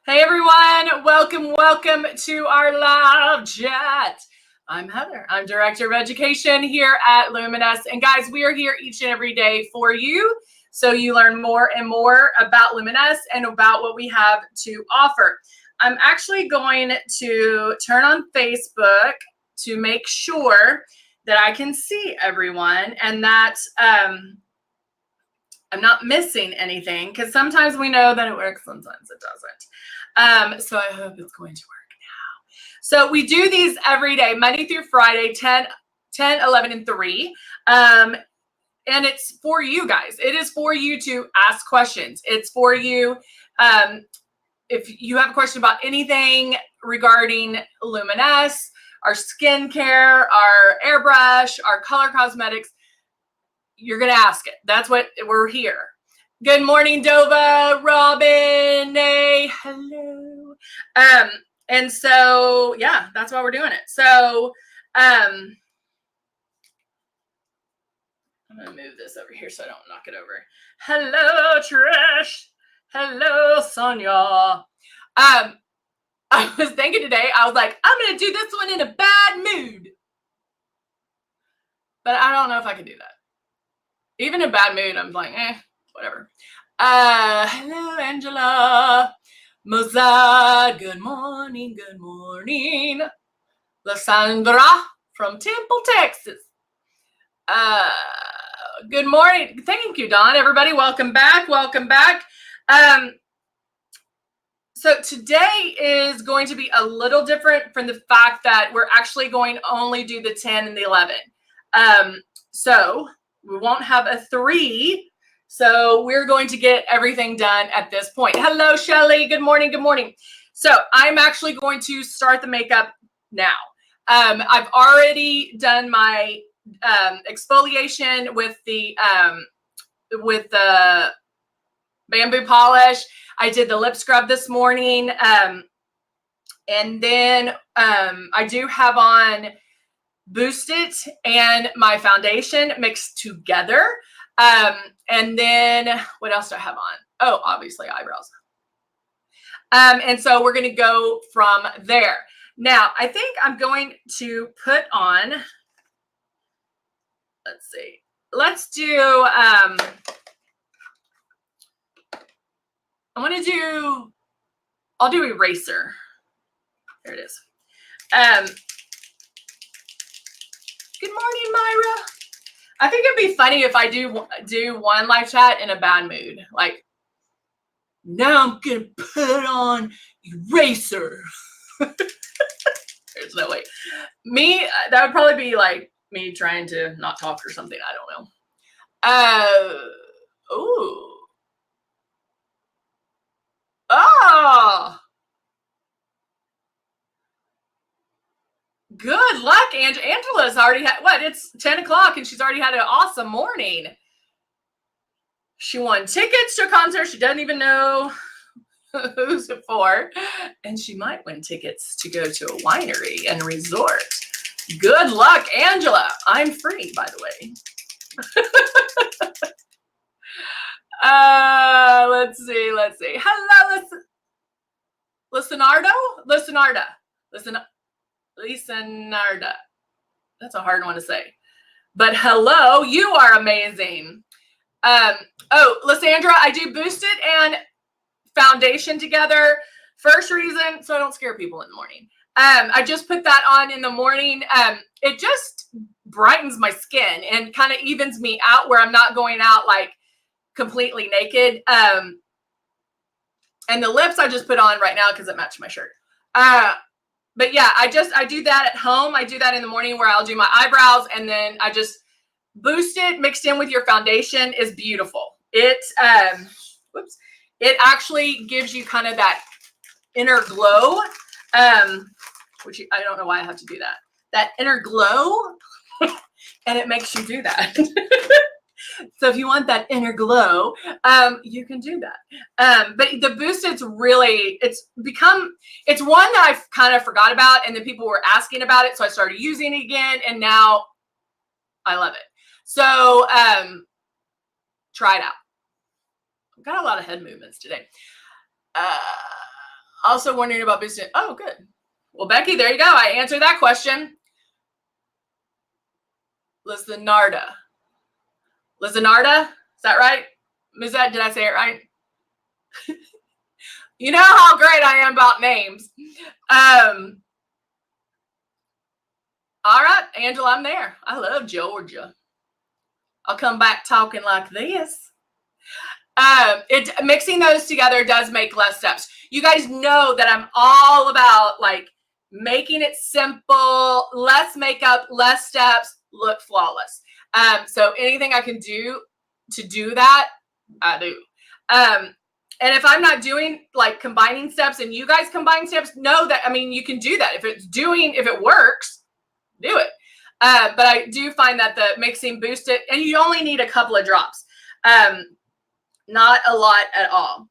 Hey everyone, welcome to our live chat. I'm Heather. I'm Director of Education here at Luminess. And guys, we are here each and every day for you. So you learn more and more about Luminess and about what we have to offer. I'm actually going to turn on Facebook to make sure that I can see everyone and that I'm not missing anything, because sometimes we know that it works, sometimes it doesn't. So I hope it's going to work now. So we do these every day, Monday through Friday, 10, 11, and 3. And it's for you guys. It is for you to ask questions. It's for you. If you have a question about anything regarding Luminess, our skincare, our airbrush, our color cosmetics, you're going to ask it. That's what we're here. Good morning, Dova, Robin, hey, hello. And so, yeah, that's why we're doing it. So, I'm going to move this over here so I don't knock it over. Hello, Trish. Hello, Sonia. I was thinking today, I was like, I'm going to do this one in a bad mood. But I don't know if I can do that. Even in a bad mood, I'm like, whatever. Hello, Angela. Moza, good morning, good morning. Lysandra from Temple, Texas. Good morning. Thank you, Don. Everybody, welcome back. Welcome back. So today is going to be a little different from the fact that we're actually going to only do the 10 and the 11. So we won't have a 3. So we're going to get everything done at this point. Hello, Shelly. Good morning. Good morning. So I'm actually going to start the makeup now. I've already done my exfoliation with the bamboo polish. I did the lip scrub this morning. And then I do have on Boost It and my foundation mixed together. And then what else do I have on? Oh, obviously eyebrows. And so we're going to go from there. Now, I think I'm going to put on, let's see, I'll do eraser. There it is. Good morning, Myra. I think it'd be funny if I do one live chat in a bad mood. Like, now I'm going to put on eraser. There's no way. That would probably be like me trying to not talk or something. I don't know. Oh. Good luck, Angela's already had, it's 10 o'clock and she's already had an awesome morning. She won tickets to a concert she doesn't even know who's it for. And she might win tickets to go to a winery and resort. Good luck, Angela. I'm free, by the way. Let's see. Hello, Listenarda. That's a hard one to say. But hello, you are amazing. Lysandra, I do Boost It and foundation together. First reason, so I don't scare people in the morning. I just put that on in the morning. It just brightens my skin and kind of evens me out where I'm not going out like completely naked. And the lips I just put on right now because it matched my shirt. But yeah, I do that at home. I do that in the morning where I'll do my eyebrows, and then I just Boost It mixed in with your foundation is beautiful. It actually gives you kind of that inner glow, which I don't know why I have to do that. That inner glow, and it makes you do that. So if you want that inner glow, you can do that. But the Boost It's really, it's one that I've kind of forgot about, and then people were asking about it, so I started using it again, and now I love it. So try it out. I've got a lot of head movements today. Also wondering about boosting. Oh, good. Well, Becky, there you go. I answered that question. Lizanarda. Lizanarda? Is that right? Muzette, did I say it right? You know how great I am about names. All right, Angela, I'm there. I love Georgia. I'll come back talking like this. Mixing those together does make less steps. You guys know that I'm all about like making it simple, less makeup, less steps, look flawless. So anything I can do to do that, I do. And if I'm not doing like combining steps and you guys combine steps, know that, I mean, you can do that. If it works, do it. But I do find that the mixing boost it, and you only need a couple of drops. Not a lot at all.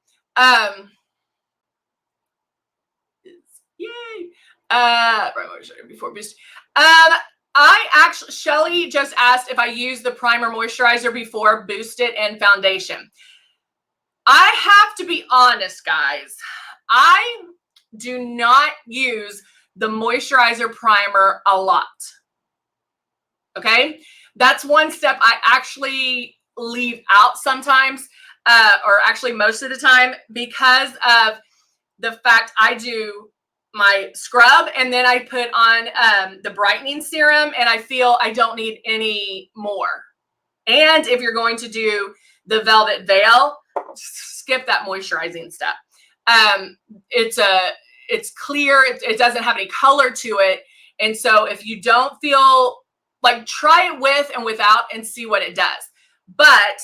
Yay. Right, before boost. Shelly just asked if I use the primer moisturizer before Boost It and foundation. I have to be honest, guys. I do not use the moisturizer primer a lot. Okay? That's one step I actually leave out sometimes, or actually most of the time, because of the fact I do my scrub and then I put on the brightening serum, and I feel I don't need any more. And if you're going to do the Velvet Veil, skip that moisturizing step. It's clear. It doesn't have any color to it. And so if you don't feel like, try it with and without and see what it does. But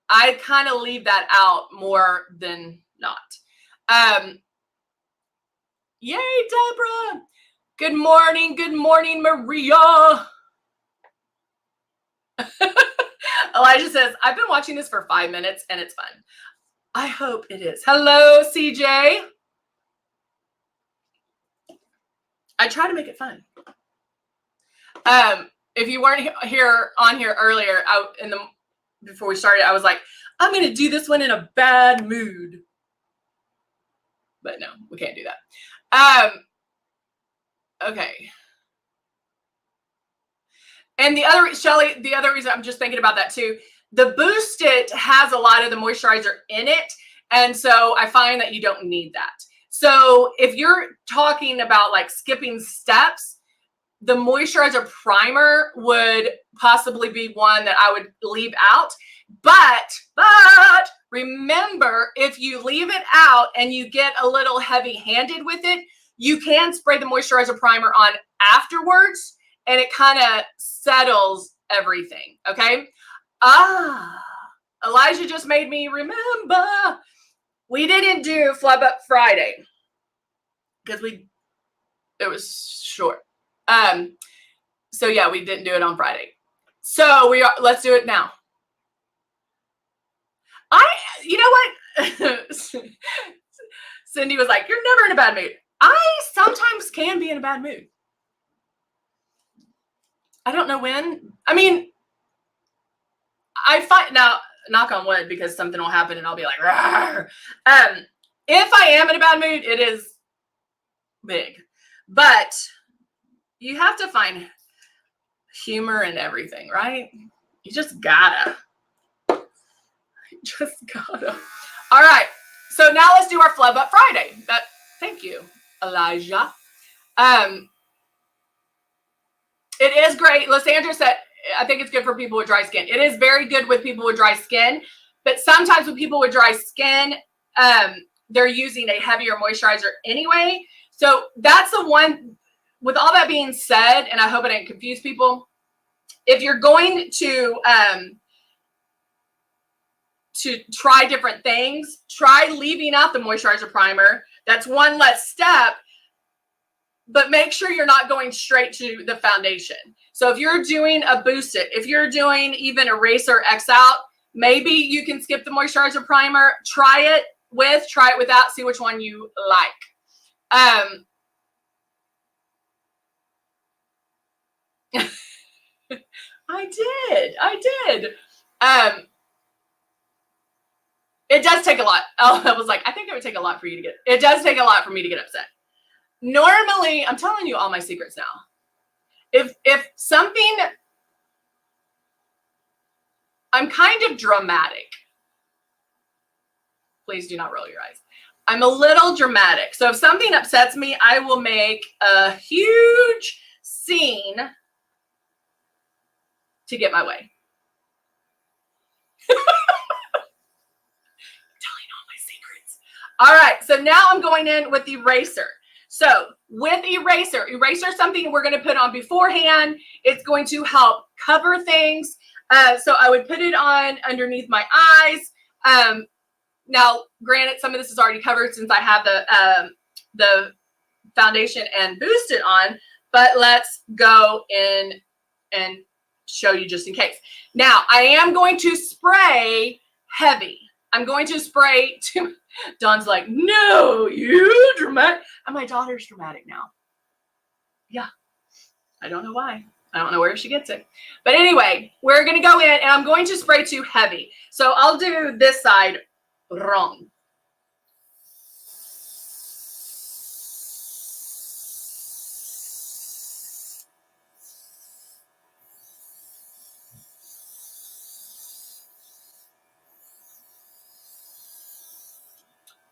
I kind of leave that out more than not. Yay, Deborah. Good morning. Good morning, Maria. Elijah says, I've been watching this for 5 minutes and it's fun. I hope it is. Hello, CJ. I try to make it fun. If you weren't on here earlier, before we started, I was like, I'm going to do this one in a bad mood. But no, we can't do that. Okay. And the other reason I'm just thinking about that too, the Boost It has a lot of the moisturizer in it. And so I find that you don't need that. So if you're talking about like skipping steps, the moisturizer primer would possibly be one that I would leave out. But remember, if you leave it out and you get a little heavy-handed with it, you can spray the moisturizer primer on afterwards, and it kind of settles everything, okay? Elijah just made me remember we didn't do Flub Up Friday because it was short. So yeah, we didn't do it on Friday. So let's do it now. You know what? Cindy was like, you're never in a bad mood. I sometimes can be in a bad mood. I don't know when. I mean, I find now, knock on wood, because something will happen and I'll be like, rawr. If I am in a bad mood, it is big. But you have to find humor in everything, right? You just gotta. All right. So now let's do our Flub Up Friday. Thank you, Elijah. It is great. Lysandra said, I think it's good for people with dry skin. It is very good with people with dry skin, but sometimes with people with dry skin, they're using a heavier moisturizer anyway. So that's the one. With all that being said, and I hope I didn't confuse people, if you're going to try different things, try leaving out the moisturizer primer. That's one less step, but make sure you're not going straight to the foundation. So if you're doing a Boost It, if you're doing even Eraser X Out, maybe you can skip the moisturizer primer, try it without, see which one you like. I did. It does take a lot. Oh, I was like, I think it would take a lot for you to get, it does take a lot for me to get upset. Normally, I'm telling you all my secrets now. If something, I'm kind of dramatic. Please do not roll your eyes. I'm a little dramatic. So if something upsets me, I will make a huge scene to get my way. Telling all my secrets. All right, so now I'm going in with eraser. So with eraser is something we're going to put on beforehand. It's going to help cover things. So I would put it on underneath my eyes. Now, granted, some of this is already covered since I have the foundation and boosted on, but let's go in and show you just in case. Now, I am going to spray heavy. I'm going to spray to, Dawn's like, no, you dramatic. And my daughter's dramatic now. Yeah, I don't know why. I don't know where she gets it. But anyway, we're going to go in and I'm going to spray too heavy. So I'll do this side wrong.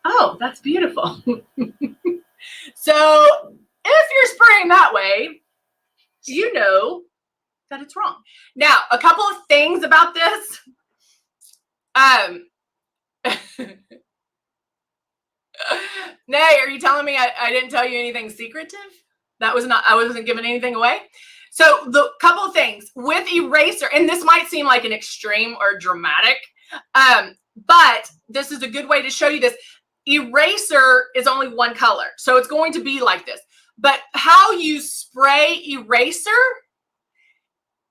Oh, that's beautiful. So if you're spraying that way, you know that it's wrong. Now, a couple of things about this. Nay, are you telling me I didn't tell you anything secretive? That was not, I wasn't giving anything away. So the couple of things with eraser, and this might seem like an extreme or dramatic, but this is a good way to show you this. Eraser is only one color, so it's going to be like this. But how you spray eraser,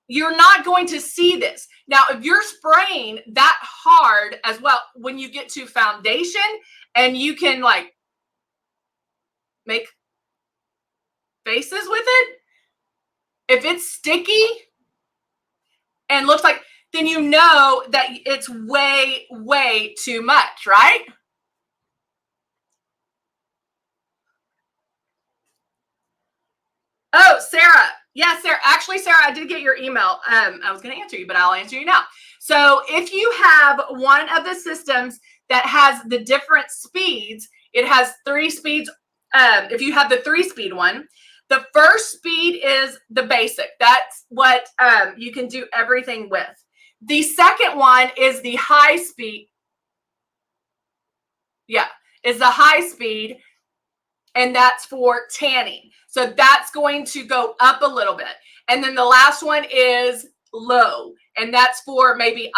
you're not going to see this. Now, if you're spraying that hard as well, when you get to foundation and you can like make faces with it, if it's sticky and looks like, then you know that it's way, way too much, right? Oh, Sarah. Yeah, Sarah. Actually, Sarah, I did get your email. I was going to answer you, but I'll answer you now. So if you have one of the systems that has the different speeds, it has 3 speeds. If you have the 3-speed one, the first speed is the basic. That's what you can do everything with. The second one is the high speed. Yeah, is the high speed. And that's for tanning. So that's going to go up a little bit. And then the last one is low. And that's for maybe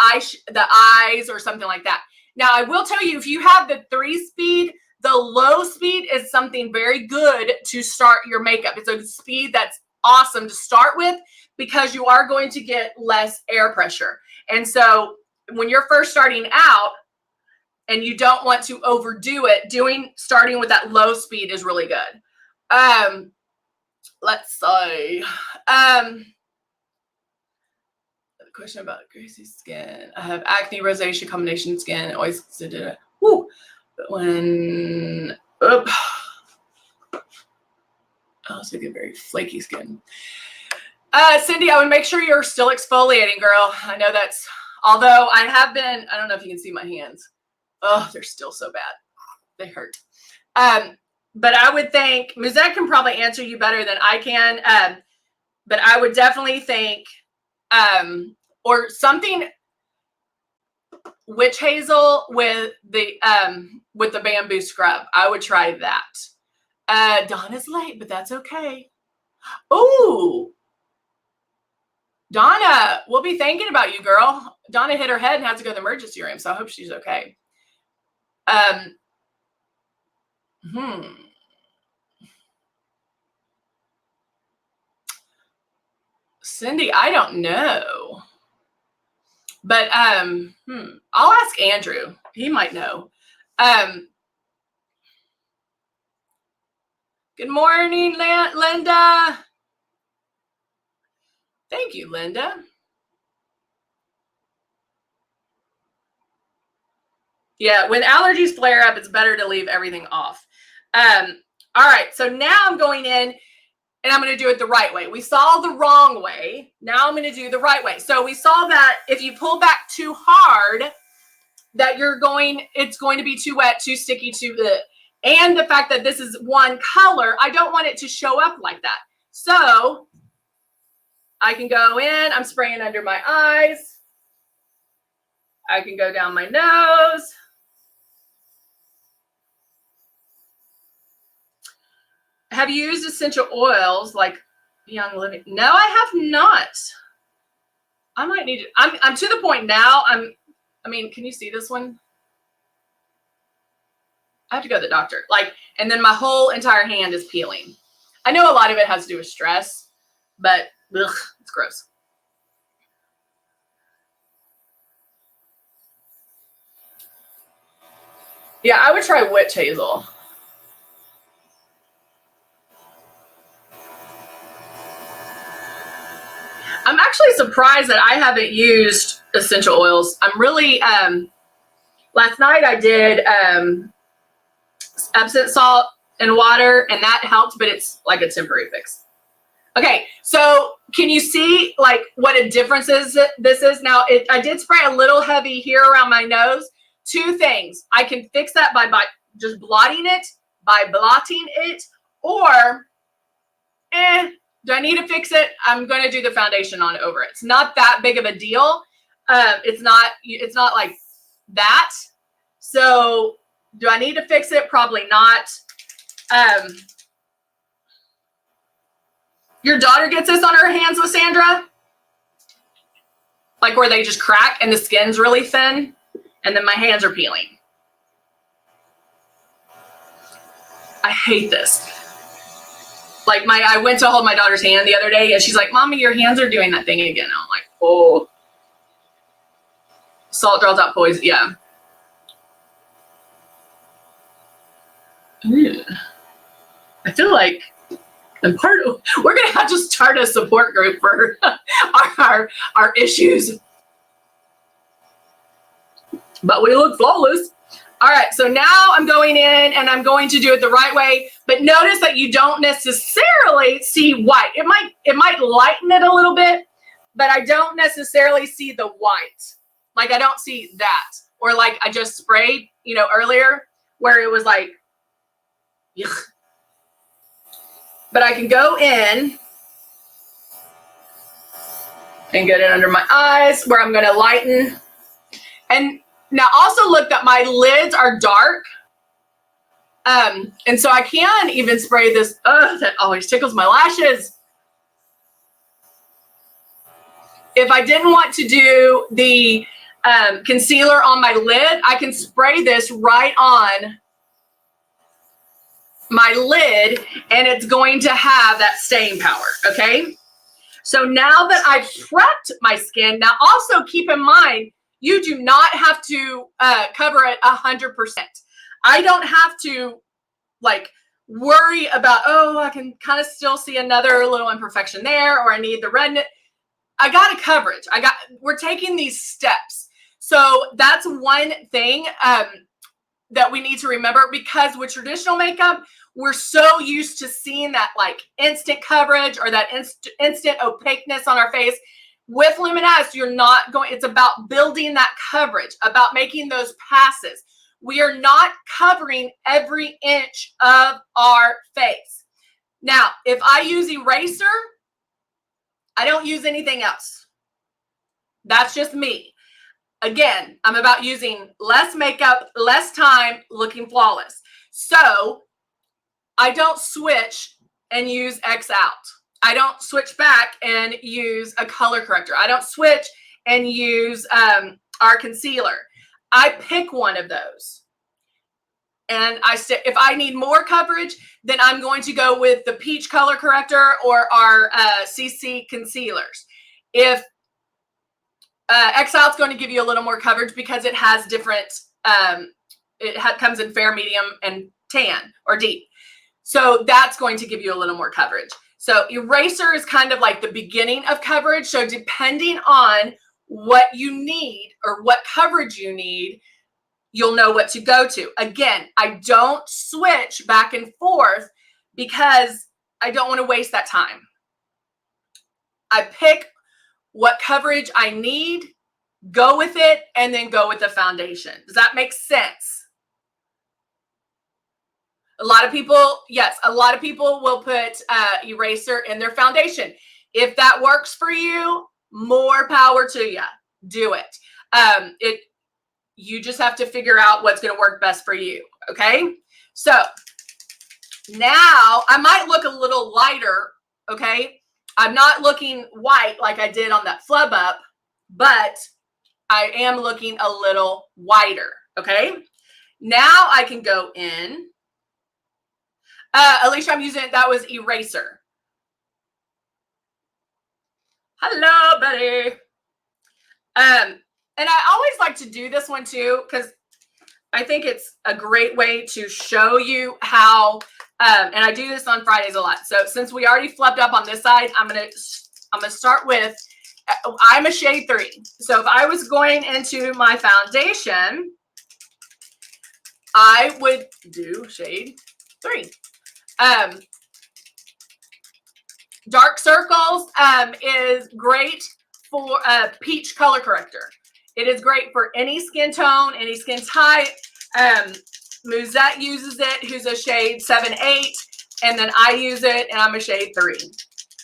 the eyes or something like that. Now, I will tell you, if you have the 3-speed, the low speed is something very good to start your makeup. It's a speed that's awesome to start with because you are going to get less air pressure. And so when you're first starting out, and you don't want to overdo it, starting with that low speed is really good. Let's see. The question about greasy skin. I have acne, rosacea, combination skin. Always did it. Woo. But when I also get very flaky skin. Cindy, I would make sure you're still exfoliating, girl. I know that's, although I have been, I don't know if you can see my hands. Oh, they're still so bad. They hurt. But I would think, Muzette can probably answer you better than I can. But I would definitely think, or something, witch hazel with the bamboo scrub. I would try that. Donna's late, but that's okay. Ooh. Donna, we'll be thinking about you, girl. Donna hit her head and had to go to the emergency room, so I hope she's okay. Cindy, I don't know. But I'll ask Andrew. He might know. Good morning, Linda. Thank you, Linda. Yeah, when allergies flare up, it's better to leave everything off. All right, so now I'm going in and I'm going to do it the right way. We saw the wrong way. Now I'm going to do the right way. So we saw that if you pull back too hard, that it's going to be too wet, too sticky, and the fact that this is one color, I don't want it to show up like that. So I can go in, I'm spraying under my eyes. I can go down my nose. Have you used essential oils like Young Living? No, I have not. I might need to. I'm to the point now. I mean, can you see this one? I have to go to the doctor. And then my whole entire hand is peeling. I know a lot of it has to do with stress, but ugh, it's gross. Yeah, I would try witch hazel. I'm actually surprised that I haven't used essential oils. I'm really, last night I did Epsom salt and water, and that helped, but it's like a temporary fix. Okay, so can you see what a difference this is? Now, I did spray a little heavy here around my nose. Two things. I can fix that by just blotting it, or do I need to fix it? I'm going to do the foundation on over it. It's not that big of a deal. It's not like that. So do I need to fix it? Probably not. Your daughter gets this on her hands, Lysandra? Like where they just crack and the skin's really thin, and then my hands are peeling. I hate this. I went to hold my daughter's hand the other day, and she's like, "Mommy, your hands are doing that thing again." I'm like, "Oh, salt draws out poison." Yeah. Ew. I feel like we're gonna have to start a support group for our issues. But we look flawless. All right, so now I'm going in and I'm going to do it the right way, but notice that you don't necessarily see white. It might lighten it a little bit, but I don't necessarily see the white. I don't see that. Or I just sprayed, earlier where it was yuck. But I can go in and get it under my eyes where I'm gonna lighten. And now also look that my lids are dark. And so I can even spray this. That always tickles my lashes. If I didn't want to do the concealer on my lid, I can spray this right on my lid and it's going to have that staying power, okay? So now that I've prepped my skin, now also keep in mind, you do not have to cover it 100%. I don't have to worry about, I can kind of still see another little imperfection there, or I need the redness. I got a coverage. We're taking these steps. So that's one thing that we need to remember, because with traditional makeup, we're so used to seeing that instant coverage or that instant opaqueness on our face. With Luminess, it's about building that coverage, about making those passes. We are not covering every inch of our face. Now, if I use eraser, I don't use anything else. That's just me. Again, I'm about using less makeup, less time, looking flawless. So I don't switch and use X out. I don't switch back and use a color corrector. I don't switch and use our concealer. I pick one of those. And if I need more coverage, then I'm going to go with the peach color corrector or our CC concealers. If X out is going to give you a little more coverage because it has different, comes in fair, medium, and tan or deep. So that's going to give you a little more coverage. So eraser is kind of like the beginning of coverage. So depending on what you need or what coverage you need, you'll know what to go to. Again, I don't switch back and forth because I don't want to waste that time. I pick what coverage I need, go with it, and then go with the foundation. Does that make sense? A lot of people, yes, a lot of people will put eraser in their foundation. If that works for you, more power to you. Do it. You just have to figure out what's going to work best for you. Okay. So now I might look a little lighter. Okay. I'm not looking white like I did on that flub up, but I am looking a little whiter. Okay. Now I can go in. Alicia, I'm using it. That was eraser. Hello, buddy. And I always like to do this one too, because I think it's a great way to show you how, and I do this on Fridays a lot. So since we already flipped up on this side, I'm gonna start with, I'm a shade 3. So if I was going into my foundation, I would do shade 3. Dark circles is great for peach color corrector. It is great for any skin tone, any skin type. Musette uses it, who's a shade 7-8, and then I use it, and I'm a shade 3.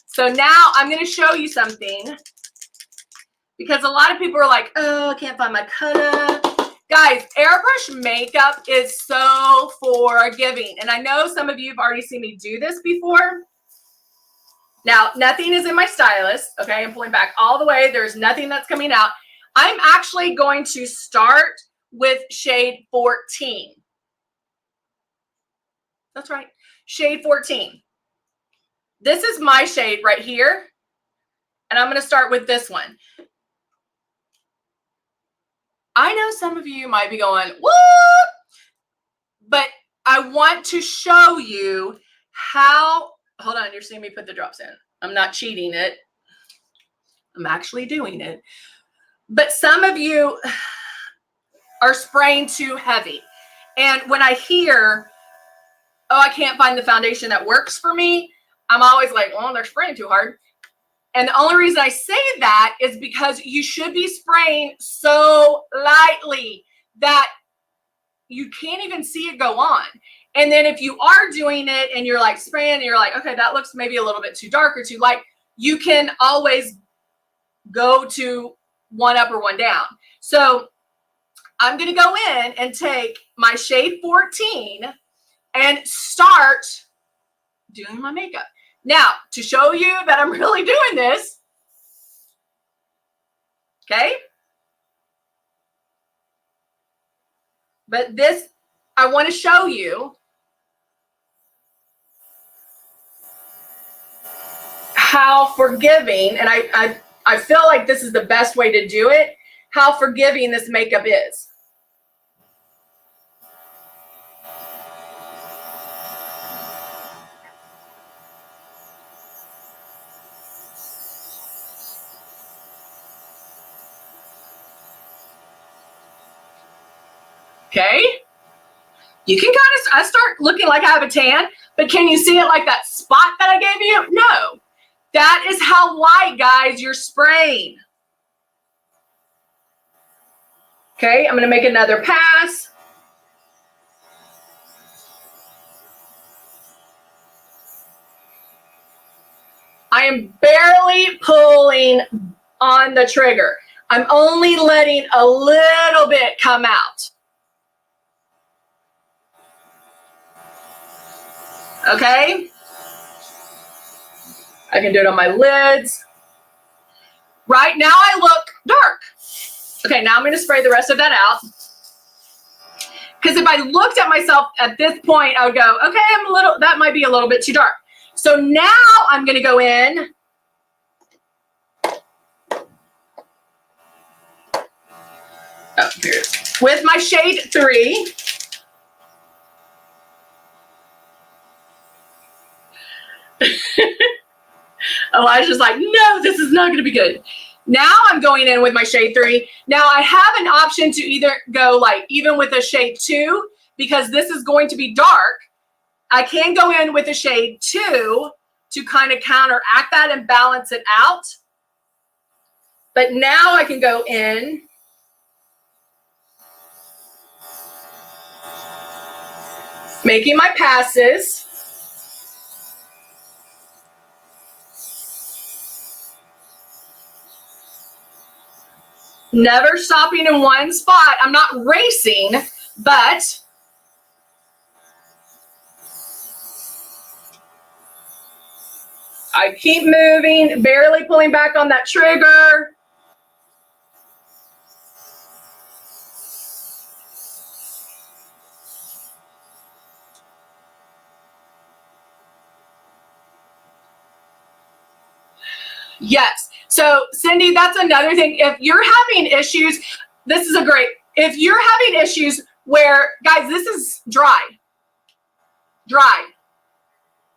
So now I'm going to show you something, because a lot of people are like, oh, I can't find my cutter. Guys, airbrush makeup is so forgiving, and I know some of you have already seen me do this before. Now, nothing is in my stylus. Okay, I'm pulling back all the way. There's nothing that's coming out. I'm actually going to start with shade 14. That's right, shade 14. This is my shade right here, and I'm going to start with this one. I know some of you might be going, what? But I want to show you how, hold on, you're seeing me put the drops in. I'm not cheating it. I'm actually doing it. But some of you are spraying too heavy. And when I hear, oh, I can't find the foundation that works for me, I'm always like, well, they're spraying too hard. And the only reason I say that is because you should be spraying so lightly that you can't even see it go on. And then if you are doing it and you're like spraying and you're like, okay, that looks maybe a little bit too dark or too light, you can always go to one up or one down. So I'm going to go in and take my shade 14 and start doing my makeup. Now, to show you that I'm really doing this, okay? But this, I want to show you how forgiving, and I feel like this is the best way to do it, how forgiving this makeup is. Okay, you can kind of, I start looking like I have a tan, but can you see it like that spot that I gave you? No, that is how light, guys, you're spraying. Okay, I'm going to make another pass. I am barely pulling on the trigger. I'm only letting a little bit come out. Okay, I can do it on my lids. Right now I look dark. Okay, now I'm going to spray the rest of that out. Because if I looked at myself at this point, I would go, okay, I'm a little, that might be a little bit too dark. So now I'm going to go in. Oh, here it is. With my shade 3. Elijah's like, no, this is not going to be good. Now I'm going in with my shade 3. Now I have an option to either go like even with a shade 2, because this is going to be dark. I can go in with a shade 2 to kind of counteract that and balance it out. But now I can go in making my passes. Never stopping in one spot. I'm not racing, but I keep moving, barely pulling back on that trigger. Yes. So Cindy, that's another thing. If you're having issues, this is a great, if you're having issues where, guys, this is dry.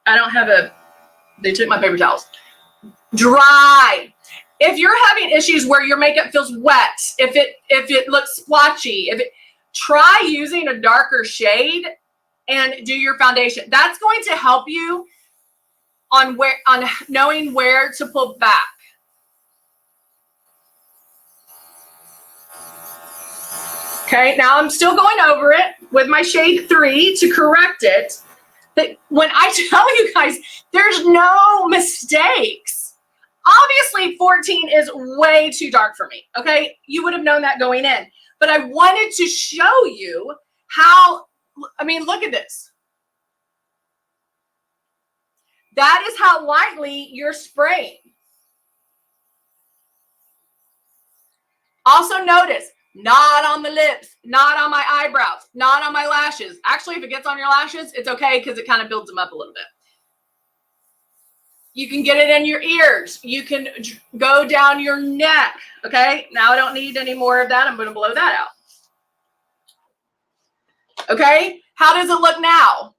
I don't have they took my paper towels. Dry. If you're having issues where your makeup feels wet, if it looks splotchy, try using a darker shade and do your foundation. That's going to help you on knowing where to pull back. Okay, now I'm still going over it with my shade 3 to correct it. But when I tell you guys, there's no mistakes. Obviously, 14 is way too dark for me, okay? You would have known that going in. But I wanted to show you how, I mean, look at this. That is how lightly you're spraying. Also notice, not on the lips, not on my eyebrows, not on my lashes. Actually, if it gets on your lashes, it's okay because it kind of builds them up a little bit. You can get it in your ears. You can go down your neck, okay? Now I don't need any more of that. I'm going to blow that out. Okay? How does it look now?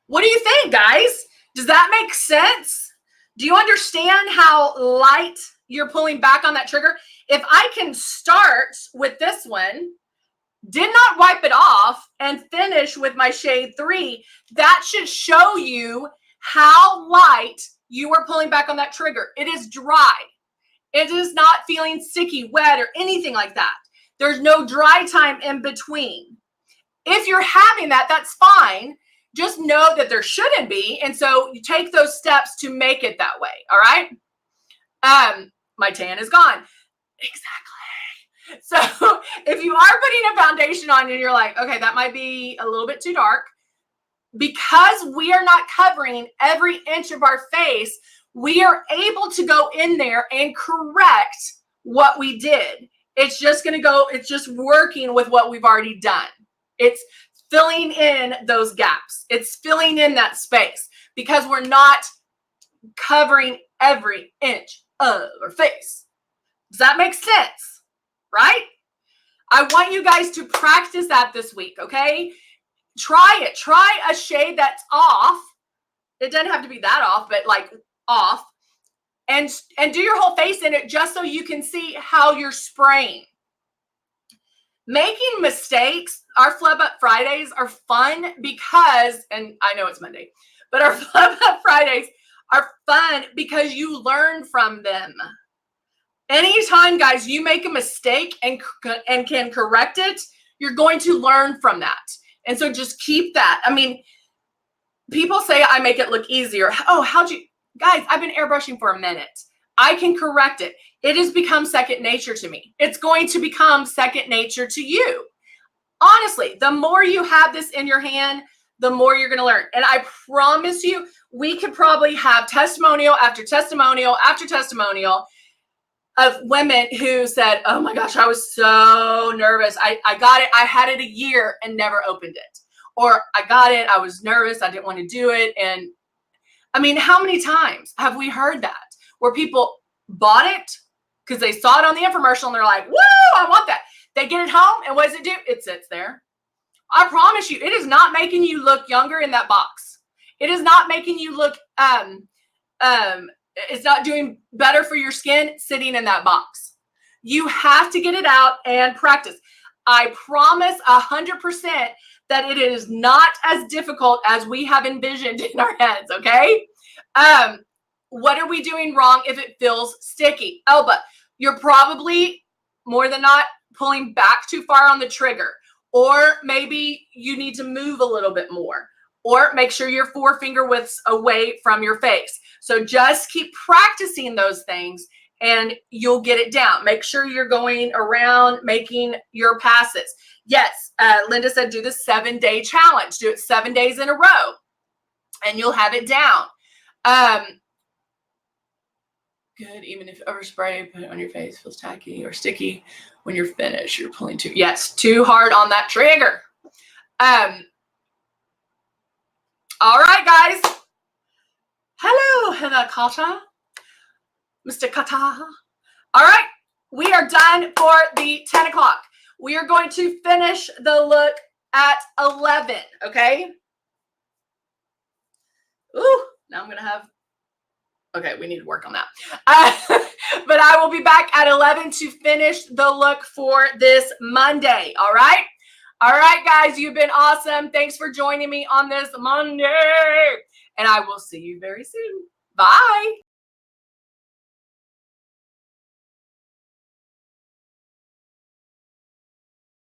What do you think, guys? Does that make sense? Do you understand how light you're pulling back on that trigger? If I can start with this one, did not wipe it off, and finish with my shade 3, that should show you how light you are pulling back on that trigger. It is dry. It is not feeling sticky, wet, or anything like that. There's no dry time in between. If you're having that, that's fine. Just know that there shouldn't be. And so you take those steps to make it that way. All right. My tan is gone. Exactly. So if you are putting a foundation on and you're like, okay, that might be a little bit too dark, because we are not covering every inch of our face, we are able to go in there and correct what we did. It's just going to go, it's just working with what we've already done. It's filling in those gaps. It's filling in that space because we're not covering every inch of our face. Does that make sense? Right? I want you guys to practice that this week, okay? Try it. Try a shade that's off. It doesn't have to be that off, but like off. And do your whole face in it just so you can see how you're spraying. Making mistakes, our Flub Up Fridays are fun because, and I know it's Monday, but our Flub Up Fridays are fun because you learn from them. Anytime, guys, you make a mistake and can correct it, you're going to learn from that. And so just keep that. I mean, people say I make it look easier. Oh, how'd you, guys, I've been airbrushing for a minute. I can correct it. It has become second nature to me. It's going to become second nature to you. Honestly, the more you have this in your hand, the more you're going to learn. And I promise you, we could probably have testimonial after testimonial after testimonial of women who said, oh my gosh, I was so nervous. I got it. I had it a year and never opened it. Or I got it. I was nervous. I didn't want to do it. And I mean, how many times have we heard that where people bought it because they saw it on the infomercial and they're like, woo, I want that. They get it home and what does it do? It sits there. I promise you, it is not making you look younger in that box. It is not making you look, it's not doing better for your skin sitting in that box. You have to get it out and practice. I promise 100% that it is not as difficult as we have envisioned in our heads, okay? What are we doing wrong if it feels sticky? Elba, you're probably more than not pulling back too far on the trigger, or maybe you need to move a little bit more, or make sure your forefinger width's away from your face. So just keep practicing those things and you'll get it down. Make sure you're going around making your passes. Yes, Linda said do the 7-day challenge. Do it 7 days in a row and you'll have it down. Good, even if overspray, put it on your face, feels tacky or sticky. When you're finished, you're pulling too, yes, too hard on that trigger. All right, guys. Hello, Hannah Kata. Mr. Kata. All right, we are done for the 10 o'clock. We are going to finish the look at 11, okay? Ooh, now I'm going to have, okay, we need to work on that. But I will be back at 11 to finish the look for this Monday, all right? All right, guys, you've been awesome. Thanks for joining me on this Monday. And I will see you very soon. Bye.